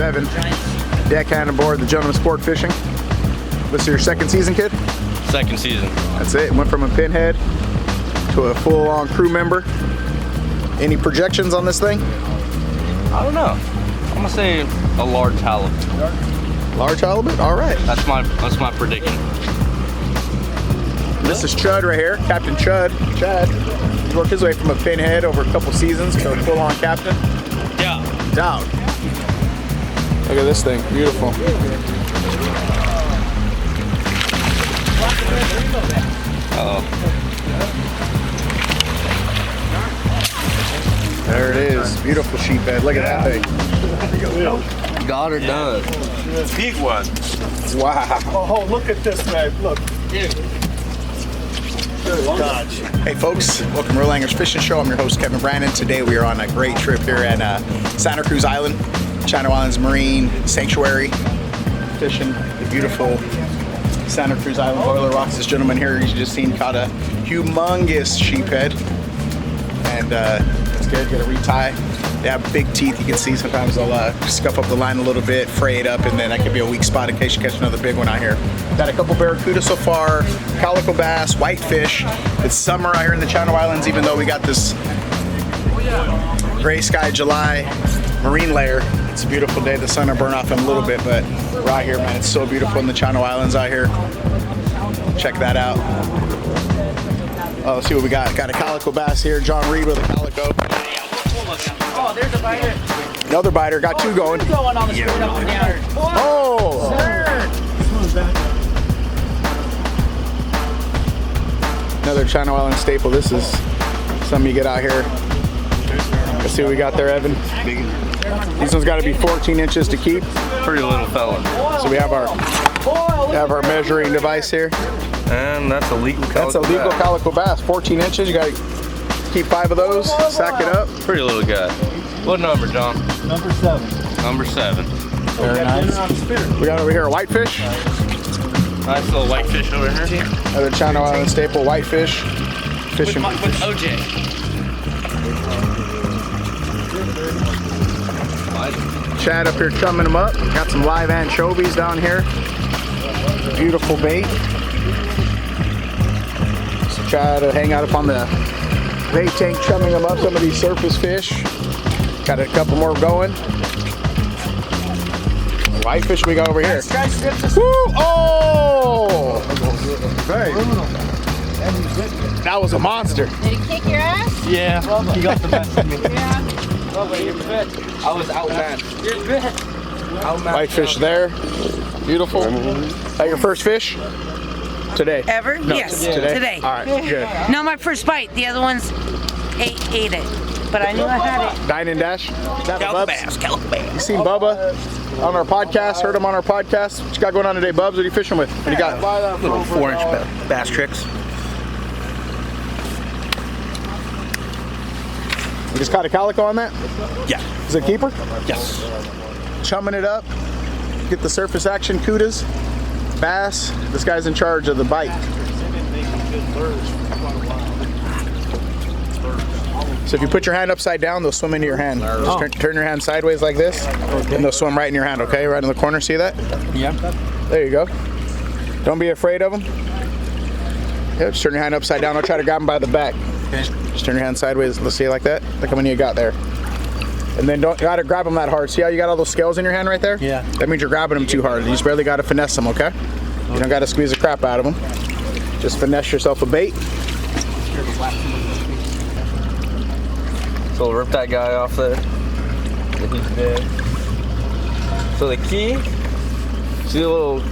Evan, deckhand aboard the Gentleman Sport Fishing. This is your second season, kid? Second season. That's it. Went from a pinhead to a full-on crew member. Any projections on this thing? I don't know. I'm gonna say a large halibut. Large halibut? All right. That's my prediction. This is Chud right here, Captain Chud. Chad, he's worked his way from a pinhead over a couple seasons to a full-on captain. Yeah. Down. Look at this thing, beautiful. There it is, beautiful sheephead. Look at that thing. Got her done. Big one. Wow. Oh, look at this, man. Look. Hey folks, welcome to Real Anglers Fishing Show. I'm your host Kevin Brandon. Today we are on a great trip here at Santa Cruz Island, Channel Islands Marine Sanctuary, fishing the beautiful Santa Cruz Island Boiler Rocks. This gentleman here you just seen caught a humongous sheephead, and it's good. Get a retie. They have big teeth. You can see sometimes they'll scuff up the line a little bit, fray it up, and then that could be a weak spot in case you catch another big one out here. Got a couple Barracuda so far, Calico Bass, whitefish. It's summer out here in the Channel Islands, even though we got this gray sky July marine layer. It's a beautiful day. The sun will burn off them a little bit, but we're out here, man. It's so beautiful in the Channel Islands out here. Check that out. Oh, let's see what we got. Got a Calico Bass here. John Reed with a Calico. Oh, there's a biter. Another biter. Got two going. Going on the straight up and down. Oh! Another Channel Island staple. This is something you get out here. Let's see what we got there, Evan. These ones got to be 14 inches to keep. Pretty little fella. So we have our measuring device here. And that's a legal Calico That's a legal Bass. Calico Bass. 14 inches. You got to keep 5 of those. Sack it up. Pretty little guy. What number, John? Number 7. Number 7. Very nice. We got over here a whitefish. Nice little whitefish over here. Another Channel Island staple, whitefish. Fishing. With OJ. Chad up here chumming them up. Got some live anchovies down here. Beautiful bait. So Chad to hang out up on the bait tank chumming them up. Some of these surface fish. Got a couple more going. Whitefish we got over here. Woo! Oh! Hey. That was a monster. Did he kick your ass? Yeah, he got the best of me. Yeah. I was outmatched. You're bit. Whitefish there. Beautiful. That your first fish? Today? Ever? No, Yes. Today? All right, good. No, my first bite. The other ones ate it. But I knew I had it. Dine and Dash? Calico Bass. Calico Bass. You seen Bubba on our podcast? Heard him on our podcast? What you got going on today, Bubs? What are you fishing with? What do you got? Little 4-inch bass tricks. You just caught a calico on that? Yeah. Is it a keeper? Yes. Chumming it up. Get the surface action cudas. Bass. This guy's in charge of the bite. So if you put your hand upside down, they'll swim into your hand. Just turn your hand sideways like this, and they'll swim right in your hand, okay? Right in the corner, see that? Yeah. There you go. Don't be afraid of them. Yeah, just turn your hand upside down. I'll try to grab them by the back. Okay. Just turn your hand sideways. Let's see, like that. Look how many you got there. And then don't gotta grab them that hard. See how you got all those scales in your hand right there? Yeah. That means you're grabbing them too hard. You just barely gotta finesse them, okay? You don't gotta squeeze the crap out of them. Just finesse yourself a bait. So we'll rip that guy off there. He's dead. So the key, see the little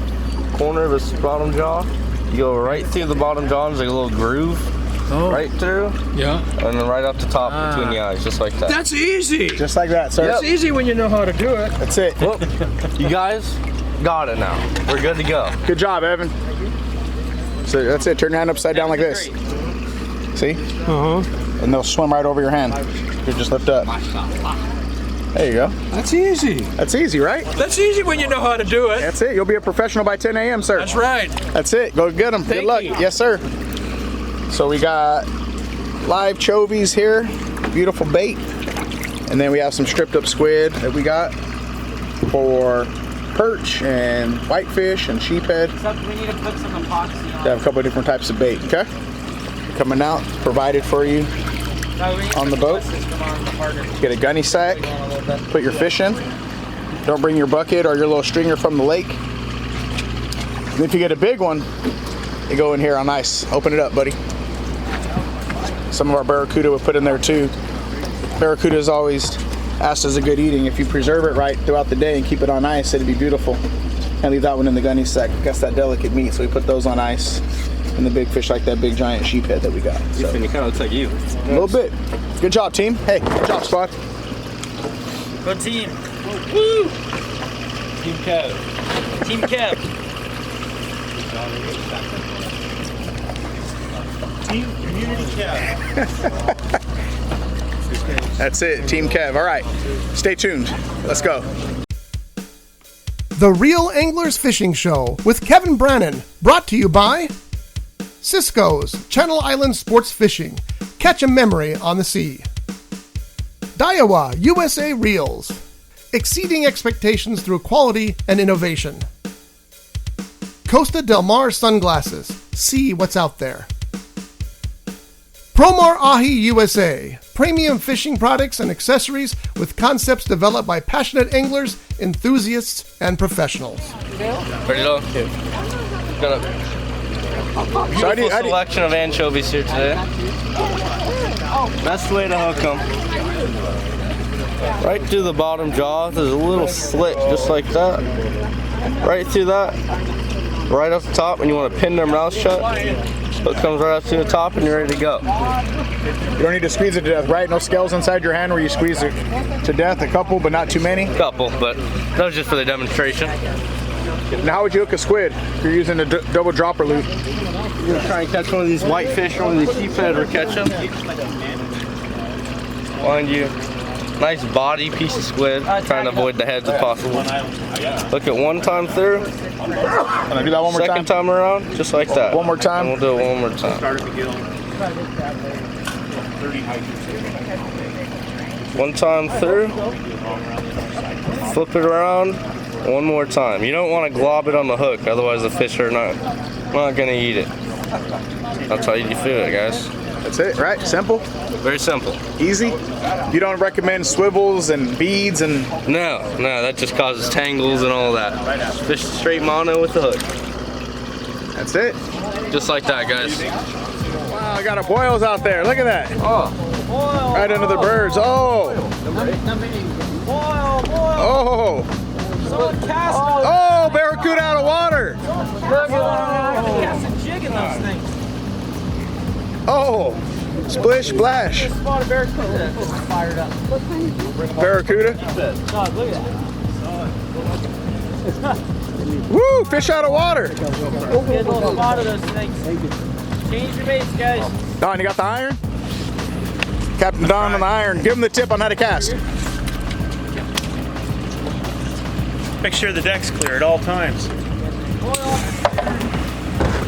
corner of his bottom jaw? You go right through the bottom jaw, there's like a little groove. Right through. Yeah. And then right up the top between the eyes, just like that. That's easy. Just like that, sir. It's easy when you know how to do it. That's it. Well, you guys got it now. We're good to go. Good job, Evan. So that's it. Turn your hand upside down like this. See? And they'll swim right over your hand. You just lift up. There you go. That's easy. That's easy, right? That's easy when you know how to do it. That's it. You'll be a professional by 10 a.m., sir. That's right. That's it. Go get them. Good Thank luck. you. Yes, sir. So we got live chovies here. Beautiful bait. And then we have some stripped up squid that we got. for perch and whitefish and sheephead. Except we need to put some epoxy on. They have a couple of different types of bait, okay? Coming out, provided for you on the boat. Get a gunny sack, put your fish in. Don't bring your bucket or your little stringer from the lake. And if you get a big one, you go in here on ice. Open it up, buddy. Some of our barracuda we put in there too. Barracuda is always asked as a good eating. If you preserve it right throughout the day and keep it on ice, it'd be beautiful. And leave that one in the gunny sack. That's that delicate meat, so we put those on ice. And the big fish like that big giant sheephead that we got. So, You kind of looks like you. a little bit. Good job, team. Hey, good job, squad. Good team. Woo! Team Kev. Team Kev. Team Community Kev. That's it, Team Kev. All right, stay tuned. Let's go. The Real Anglers Fishing Show with Kevin Brannon, brought to you by Cisco's Channel Islands Sportfishing. Catch a memory on the sea. Daiwa USA Reels, exceeding expectations through quality and innovation. Costa Del Mar Sunglasses, see what's out there. Promar Ahi USA, premium fishing products and accessories with concepts developed by passionate anglers, enthusiasts, and professionals. Ready to go? Got a beautiful selection of anchovies here today. Best way to hook them. Right through the bottom jaw, there's a little slit just like that. Right through that. Right off the top, and you want to pin their mouth shut. Hook comes right up to the top and you're ready to go. You don't need to squeeze it to death, right? No scales inside your hand where you squeeze it to death. A couple, but not too many. Couple, but that was just for the demonstration. Now, how would you hook a squid if you're using a double dropper loop? You're gonna try and catch one of these whitefish or one of these sheephead or catch them. Find you nice body piece of squid. Trying to avoid the heads if possible. Hook it one time through. I'm gonna do that one more time. Second time around, just like that. One more time. And we'll do it one more time. One time through. Flip it around. One more time. You don't want to glob it on the hook, otherwise the fish are not gonna eat it. That's how you do it, guys. That's it, right? Simple? Very simple. Easy? You don't recommend swivels and beads and... No, that just causes tangles and all that. Fish straight mono with the hook. That's it. Just like that, guys. Wow, I got a boils out there. Look at that. Oh. Right under the birds. Oh. Oh. Oh, barracuda out of water. Oh, splish splash. Barracuda. Woo, fish out of water. Get a little spot of those things. Change your baits, guys. Don, you got the iron? Captain Don on the iron. Give him the tip on how to cast. Make sure the deck's clear at all times.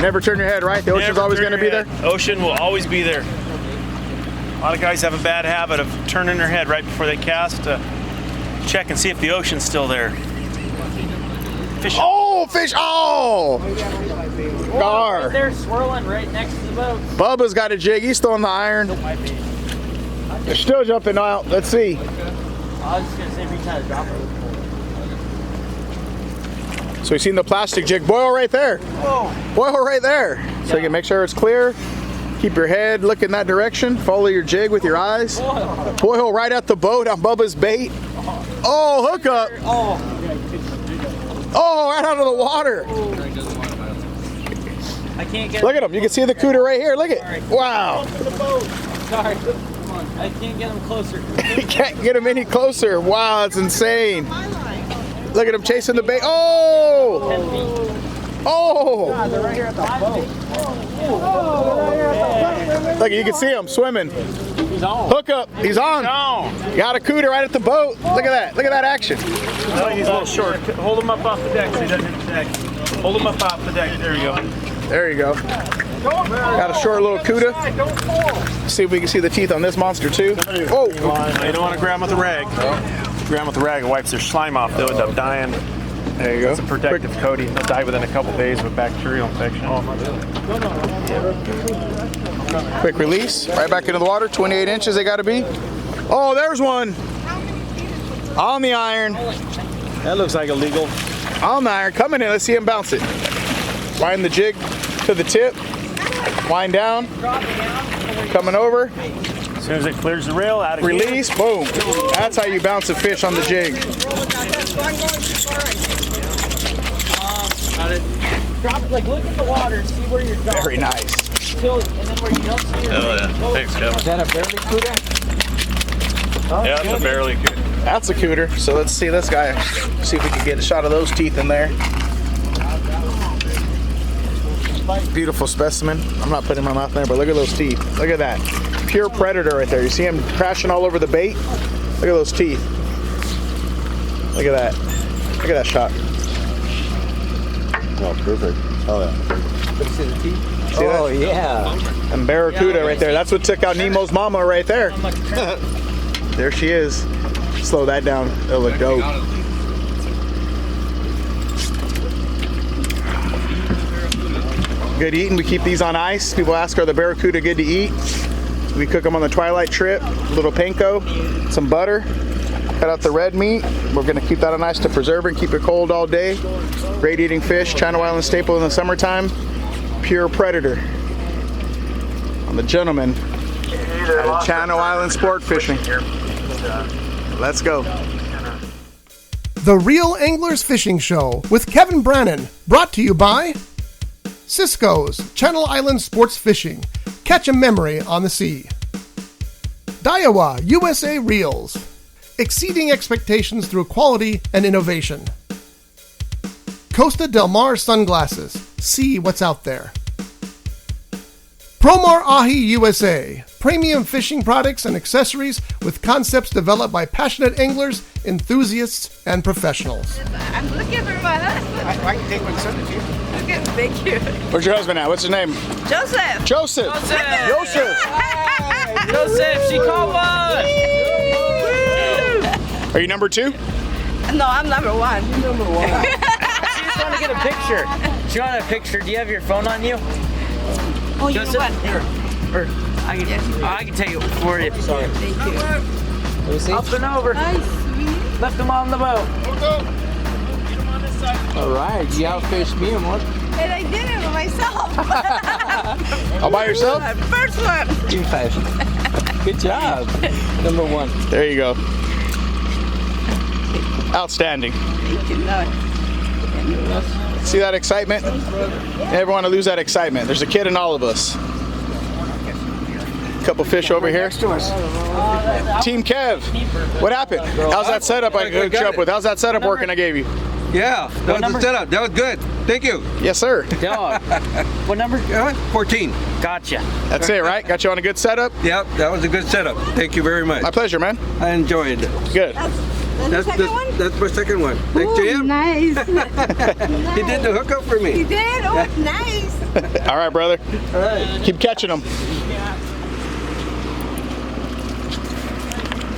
Never turn your head, right? The ocean's always going to be there? Ocean will always be there. A lot of guys have a bad habit of turning their head right before they cast to check and see if the ocean's still there. Fish. Oh, fish! Oh! Gar. Right there swirling right next to the boat. Bubba's got a jig. He's throwing the iron. They're still jumping out. Let's see. I was just going to say, every time I drop it. So we've seen the plastic jig. Boil right there. Boil right there. So you can make sure it's clear. Keep your head looking that direction. Follow your jig with your eyes. Boil right at the boat on Bubba's bait. Oh, hook up. Oh, right out of the water. I can't get Look at him. You can see the cuda right here. Look at it. Wow. Sorry. I can't get him closer. You can't get him any closer. Wow, it's insane. Look at him chasing the bait. Oh! Oh! They're right here at the boat. Look, you can see him swimming. He's on. Hook up. He's on. Got a cuda right at the boat. Look at that. Look at that action. No, he's a little short. Hold him up off the deck so he doesn't hit the deck. Hold him up off the deck. There you go. There you go. Got a short little cuda. See if we can see the teeth on this monster too. Oh! You don't want to grab him with a rag. around with a rag, it wipes their slime off, they'll end up dying. There you go. It's a protective coating. They'll die within a couple days of a bacterial infection. Quick release, right back into the water. 28 inches they gotta be. Oh, there's one. On the iron. That looks like illegal. On the iron, coming in, let's see him bounce it. Wind the jig to the tip. Wind down. Coming over. As soon as it clears the rail, out of Release, boom. That's how you bounce a fish on the jig. Drop it, like look at the water and see where you're dropping. Very nice. And then where you don't see your Thanks, Kevin. Is that a Barracuda? Yeah, it's a barely good. That's a cooter. So let's see this guy. See if we can get a shot of those teeth in there. Beautiful specimen. I'm not putting my mouth in there, but look at those teeth. Look at that. Pure predator right there. You see him crashing all over the bait? Look at those teeth. Look at that. Look at that shot. Oh, perfect. Oh, yeah. See that? Oh, yeah. And Barracuda right there. That's what took out Nemo's mama right there. There she is. Slow that down. It'll look dope. Good eating. We keep these on ice. People ask, are the Barracuda good to eat? We cook them on the twilight trip. A little panko, some butter. Cut out the red meat. We're going to keep that on ice to preserve it and keep it cold all day. Great eating fish. Channel Island staple in the summertime. Pure predator. On the gentleman at Channel Islands Sportfishing. Let's go. The Real Anglers Fishing Show with Kevin Brannon, brought to you by Cisco's Channel Islands Sports Fishing. Catch a memory on the sea. Daiwa USA Reels. Exceeding expectations through quality and innovation. Costa Del Mar Sunglasses. See what's out there. Promar Ahi USA. Premium fishing products and accessories with concepts developed by passionate anglers, enthusiasts, and professionals. I'm looking for my husband. I can take my son to you. Okay, thank you. Where's your husband at? What's his name? Joseph. Joseph. Joseph. Joseph, she called one. Are you number 2? No, I'm number 1. She just want to get a picture. She wanted a picture. Do you have your phone on you? Oh, you know Joseph? what? Here. Or I can take it for you. Sorry. Thank you. Up and over. Nice, sweet. Left them on the boat. All right. You outfished me and what? And I did it myself. All by yourself? First one. Team fashion. Good job. Number 1. There you go. Outstanding. See that excitement? Never want to lose that excitement. There's a kid in all of us. Couple fish over here. Team Kev, what happened? How's that setup I hooked you up with? How's that setup working I gave you? Yeah, that was the setup. That was good. Thank you. Yes, sir. Dog. What number? 14. Gotcha. That's it, right? Got you on a good setup? Yep, that was a good setup. Thank you very much. My pleasure, man. I enjoyed it. Good. That's my second one. Thanks to him. Nice. He did the hookup for me. You did? Oh, nice. All right, brother. All right. Keep catching them.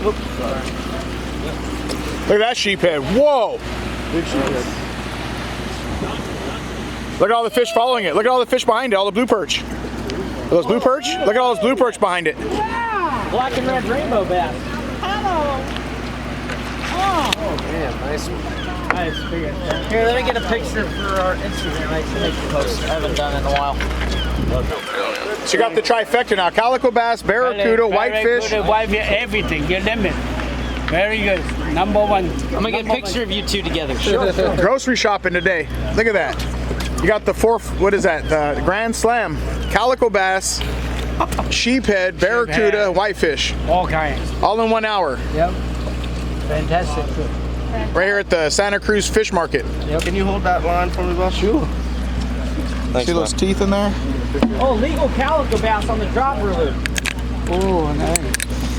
Oops, sorry. Look at that sheephead. Whoa. Big sheephead. Look at all the fish following it. Look at all the fish behind it, all the blue perch. Are those blue perch? Look at all those blue perch behind it. Black and red rainbow bass. Oh, man. Nice one. Nice. Here, let me get a picture for our Instagram. I can make a post. I haven't done it in a while. So you got the trifecta now. Calico Bass, Barracuda, Whitefish. Barracuda, everything, you name it. Very good. Number 1. I'm gonna get a picture of you two together. Grocery shopping today. Look at that. You got the what is that? The Grand Slam. Calico Bass, Sheephead, Barracuda, Whitefish. All kinds. All in 1 hour. Yep. Fantastic. Right here at the Santa Cruz Fish Market. Yep. Can you hold that line for me, boss? Sure. Thanks, See those teeth in there? Oh, legal calico bass on the dropper loop. Oh, nice.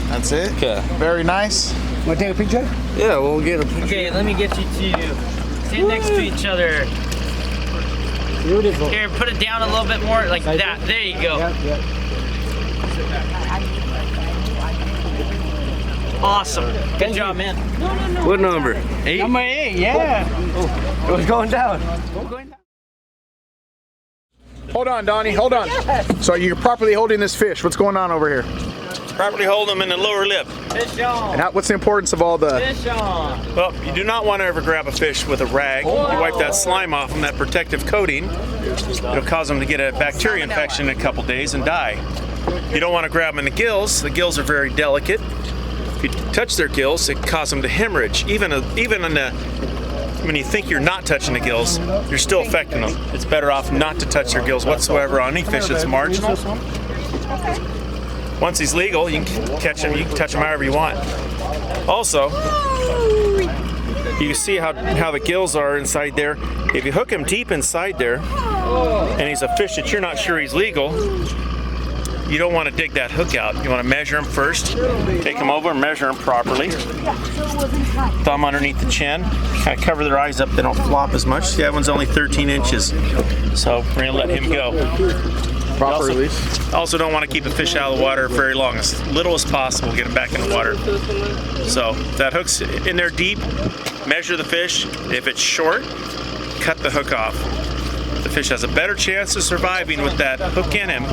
That's it. Okay. Very nice. Want to take a picture? Yeah, we'll get a picture. Okay, let me get you two. Stand next to each other. Beautiful. Here, put it down a little bit more, like that. There you go. Yep, yep. Awesome. Good job, man. What number? 8? Number 8, yeah. It was going down. Hold on, Donnie, hold on. So you're properly holding this fish. What's going on over here? Properly hold them in the lower lip. Fish on. And what's the importance of all the... Fish on. Well, you do not want to ever grab a fish with a rag. You wipe that slime off them, that protective coating. It'll cause them to get a bacteria infection in a couple days and die. You don't want to grab them in the gills. The gills are very delicate. If you touch their gills, it causes them to hemorrhage. Even when you think you're not touching the gills, you're still affecting them. It's better off not to touch their gills whatsoever on any fish that's marginal. Once he's legal, you can catch him, you can touch him however you want. Also, you can see how the gills are inside there. If you hook him deep inside there, and he's a fish that you're not sure he's legal, you don't want to dig that hook out. You want to measure him first, take him over and measure him properly. Thumb underneath the chin, kind of cover their eyes up, they don't flop as much. See, that one's only 13 inches, so we're going to let him go. Proper release. Also don't want to keep a fish out of the water very long. As little as possible, get him back in the water. So if that hook's in there deep, measure the fish. If it's short, cut the hook off. The fish has a better chance of surviving with that hook in him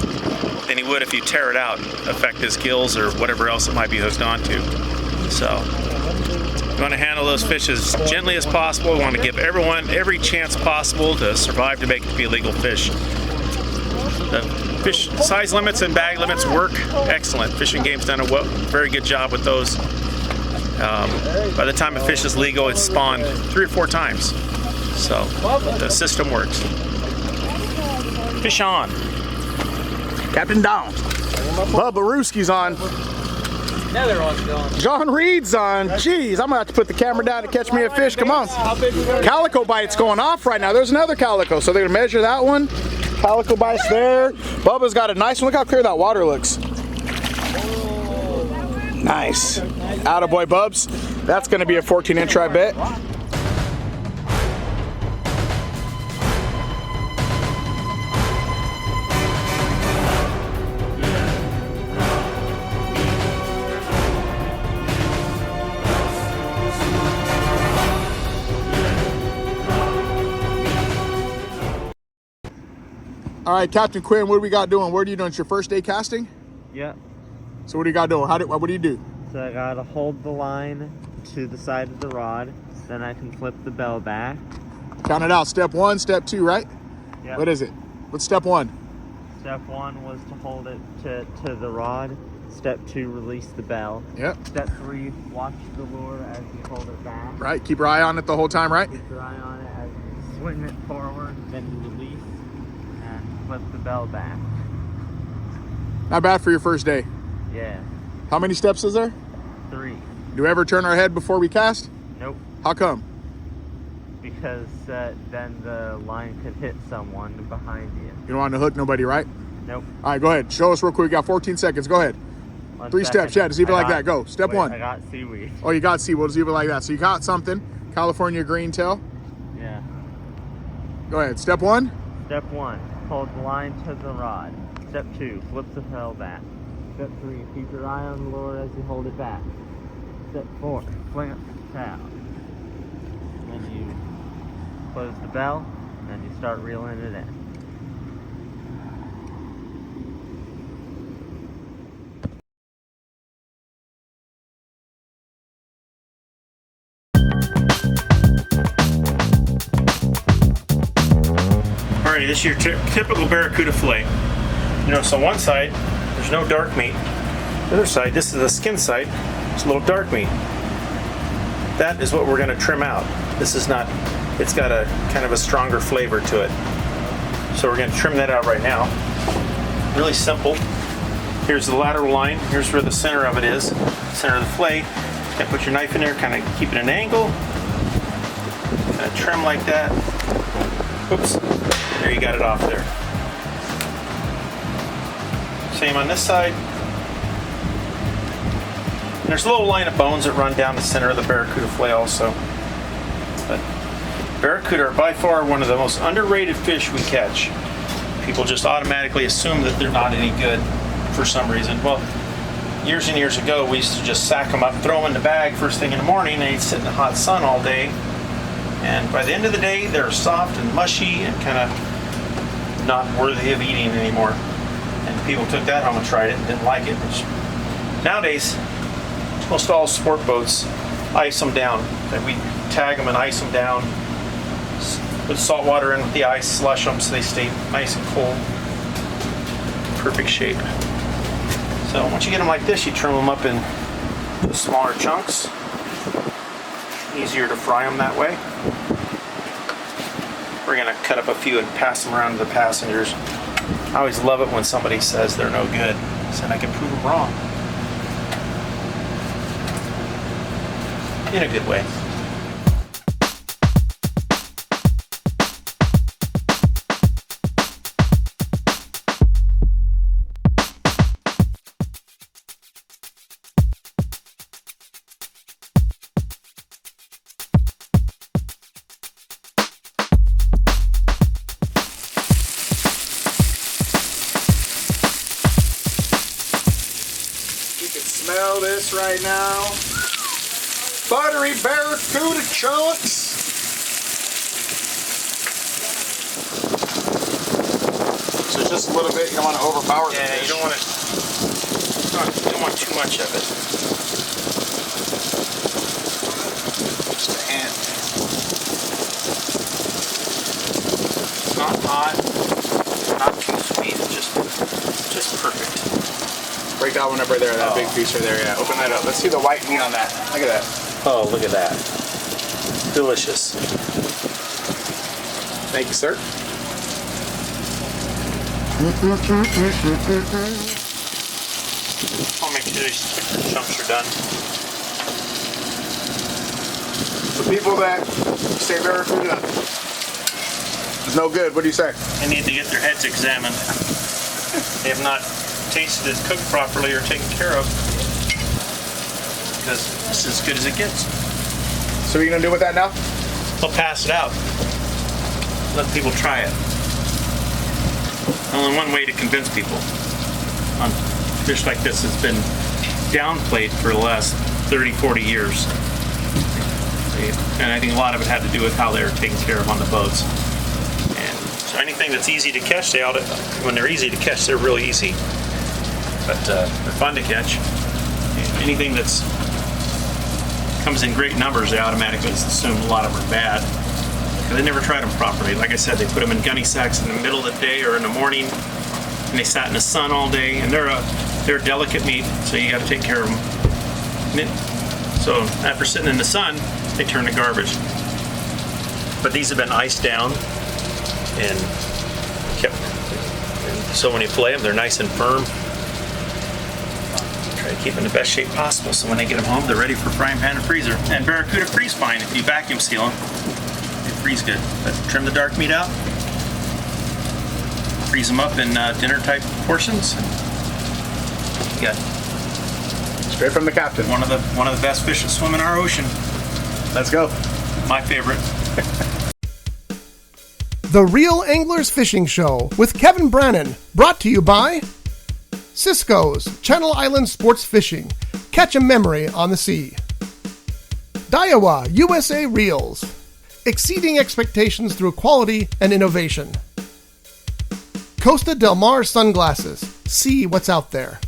than he would if you tear it out, affect his gills or whatever else it might be hooked onto. So you want to handle those fish as gently as possible. You want to give everyone every chance possible to survive to make it be a legal fish. The fish size limits and bag limits work excellent. Fishing Game's done a very good job with those. By the time a fish is legal, it's spawned 3 or 4 times. So the system works. Fish on. Captain down. Bubba Rooski's on. Another one's going. John Reed's on. Jeez, I'm gonna have to put the camera down to catch me a fish. Come on. Calico bite's going off right now. There's another calico, so they're gonna measure that one. Calico bite's there. Bubba's got a nice one. Look how clear that water looks. Nice. Attaboy, Bubs. That's gonna be a 14-inch, I bet. All right, Captain Quinn, what do we got doing? What are you doing? It's your first day casting? Yeah. So what do you got doing? What do you do? So I gotta hold the line to the side of the rod, then I can flip the bell back. Count it out. Step 1, step 2, right? Yeah. What is it? What's step 1? Step 1 was to hold it to the rod. Step 2, release the bell. Yep. Step 3, watch the lure as you hold it back. Right. Keep your eye on it the whole time, right? Keep your eye on it as you swing it forward, then you release and flip the bell back. Not bad for your first day. Yeah. How many steps is there? 3. Do we ever turn our head before we cast? Nope. How come? Because then the line could hit someone behind you. You don't want to hook nobody, right? Nope. All right, go ahead. Show us real quick. We got 14 seconds. Go ahead. 3 steps. Yeah, just leave it like that. Go. Step 1. I got seaweed. Oh, you got seaweed. Just leave it like that. So you got something. California green tail. Yeah. Go ahead. Step 1. Step 1, hold the line to the rod. Step 2, flip the tail back. Step 3, keep your eye on the lure as you hold it back. Step 4, fling up the tail. Then you close the bell, and you start reeling it in. Alrighty, this is your typical Barracuda fillet. You notice on one side, there's no dark meat. The other side, this is the skin side, it's a little dark meat. That is what we're going to trim out. This is not, it's got a kind of a stronger flavor to it. So we're going to trim that out right now. Really simple. Here's the lateral line. Here's where the center of it is. Center of the fillet. You can put your knife in there, kind of keep it at an angle. Kind of trim like that. Oops. There, you got it off there. Same on this side. There's a little line of bones that run down the center of the Barracuda fillet also. But Barracuda are by far one of the most underrated fish we catch. People just automatically assume that they're not any good for some reason. Well, years and years ago, we used to just sack them up, throw them in the bag first thing in the morning, and they'd sit in the hot sun all day. And by the end of the day, they're soft and mushy and kind of not worthy of eating anymore. And people took that home and tried it and didn't like it. Nowadays, most all sport boats ice them down. We tag them and ice them down. Put salt water in with the ice, slush them so they stay nice and cold. Perfect shape. So once you get them like this, you trim them up in the smaller chunks. Easier to fry them that way. We're gonna cut up a few and pass them around to the passengers. I always love it when somebody says they're no good. Said I can prove them wrong. In a good way. Smell this right now. Buttery Barracuda chunks. So just a little bit, you don't want to overpower the fish. You don't want too much of it. Just a hint. It's not hot, not too sweet, it's just perfect. Break that one up right there, that big piece right there, yeah. Open that up. Let's see the white meat on that. Look at that. Oh, look at that. Delicious. Thank you, sir. I'll make sure these chunks are done. The people that say Barracuda is no good, what do you say? They need to get their heads examined. They have not tasted as cooked properly or taken care of, because this is as good as it gets. So what are you gonna do with that now? They'll pass it out. Let people try it. Only one way to convince people on fish like this has been downplayed for the last 30, 40 years. And I think a lot of it had to do with how they were taken care of on the boats. And so anything that's easy to catch, they ought to, when they're easy to catch, they're really easy. But they're fun to catch. Anything that's comes in great numbers, they automatically assume a lot of them are bad. Because they never tried them properly. Like I said, they put them in gunny sacks in the middle of the day or in the morning, and they sat in the sun all day. And they're delicate meat, so you got to take care of them. So after sitting in the sun, they turn to garbage. But these have been iced down and kept. So when you fillet them, they're nice and firm. Try to keep them in the best shape possible, so when they get them home, they're ready for frying pan and freezer. And Barracuda freeze fine if you vacuum seal them. They freeze good. But trim the dark meat out, freeze them up in dinner type portions. You got straight from the captain. One of the best fish that swim in our ocean. Let's go. My favorite. The Real Anglers Fishing Show with Kevin Brannon, brought to you by Cisco's Channel Islands Sportfishing. Catch a memory on the sea. Daiwa USA Reels. Exceeding expectations through quality and innovation. Costa Del Mar Sunglasses. See what's out there.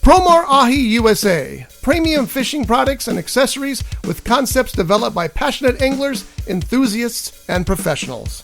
Promar Ahi USA. Premium fishing products and accessories with concepts developed by passionate anglers, enthusiasts, and professionals.